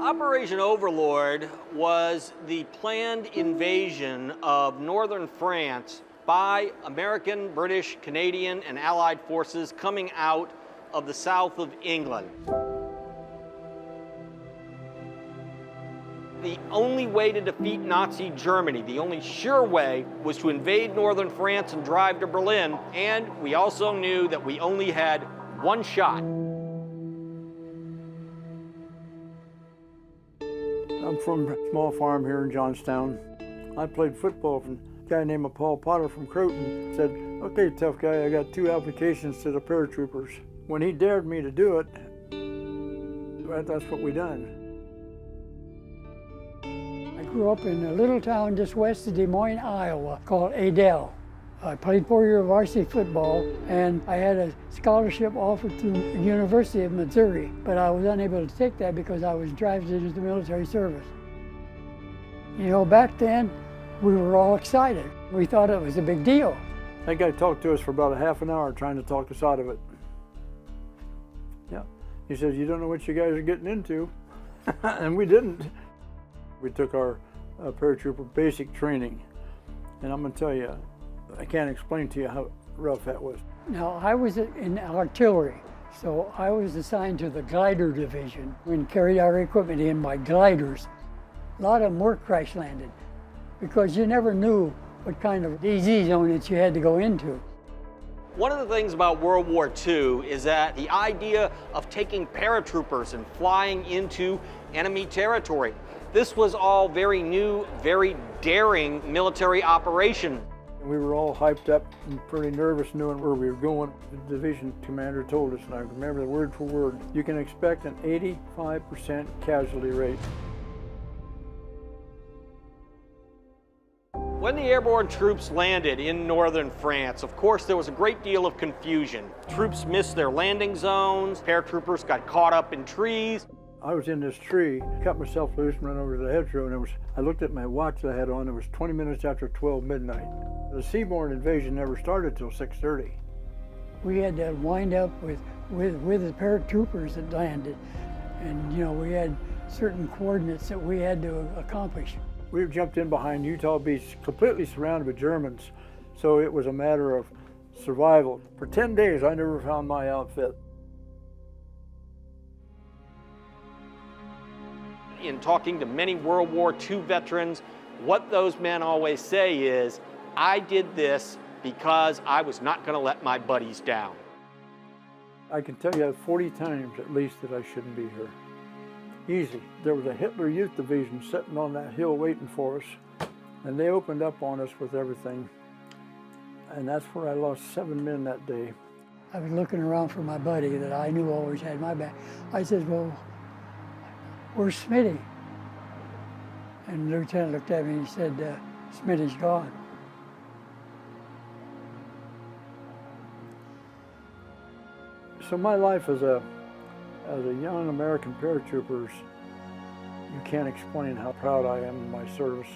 Operation Overlord was the planned invasion of northern France by American, British, Canadian, and Allied forces coming out of the south of England. The only way to defeat Nazi Germany, the only sure way, was to invade northern France and drive to Berlin, and we also knew that we only had one shot. I'm from a small farm here in Johnstown. I played football with a guy named Paul Potter from Croton. Said, okay, tough guy, I got 2 applications to the paratroopers. When he dared me to do it, that's what we done. I grew up in a little town just west of Des Moines, Iowa, called Adel. I played 4-year varsity football, and I had a scholarship offered to the University of Missouri, but I was unable to take that because I was drafted into the military service. You know, back then, we were all excited. We thought it was a big deal. That guy talked to us for about a half an hour trying to talk us out of it. Yeah, he says, you don't know what you guys are getting into, and we didn't. We took our paratrooper basic training, and I'm gonna tell you, I can't explain to you how rough that was. Now, I was in artillery, so I was assigned to the glider division and carried our equipment in by gliders. A lot of them were crash landed because you never knew what kind of DZ zone that you had to go into. One of the things about World War II is that the idea of taking paratroopers and flying into enemy territory. This was all very new, very daring military operation. We were all hyped up and pretty nervous knowing where we were going. The division commander told us, and I remember the word for word, you can expect an 85% casualty rate. When the airborne troops landed in northern France, of course, there was a great deal of confusion. Troops missed their landing zones, paratroopers got caught up in trees. I was in this tree, cut myself loose and ran over to the hedgerow, and I looked at my watch that I had on, it was 20 minutes after 12 midnight. The seaborne invasion never started till 6:30. We had to wind up with the paratroopers that landed, and you know, we had certain coordinates that we had to accomplish. We jumped in behind Utah Beach, completely surrounded with Germans, so it was a matter of survival. For 10 days, I never found my outfit. In talking to many World War II veterans, what those men always say is, I did this because I was not going to let my buddies down. I can tell you 40 times at least that I shouldn't be here. Easy. There was a Hitler Youth Division sitting on that hill waiting for us, and they opened up on us with everything. And that's where I lost 7 men that day. I was looking around for my buddy that I knew always had my back. I said, well, where's Smitty? And the lieutenant looked at me and he said, Smitty's gone. So my life as a young American paratrooper, you can't explain how proud I am of my service.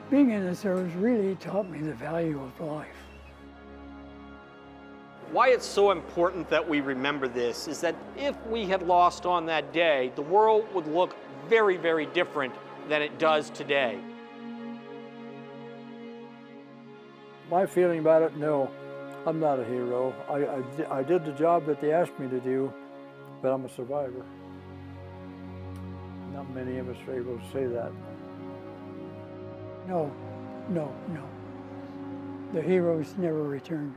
Being in the service really taught me the value of life. Why it's so important that we remember this is that if we had lost on that day, the world would look very, very different than it does today. My feeling about it, no, I'm not a hero. I did the job that they asked me to do, but I'm a survivor. Not many of us are able to say that. No, no, no. The heroes never returned.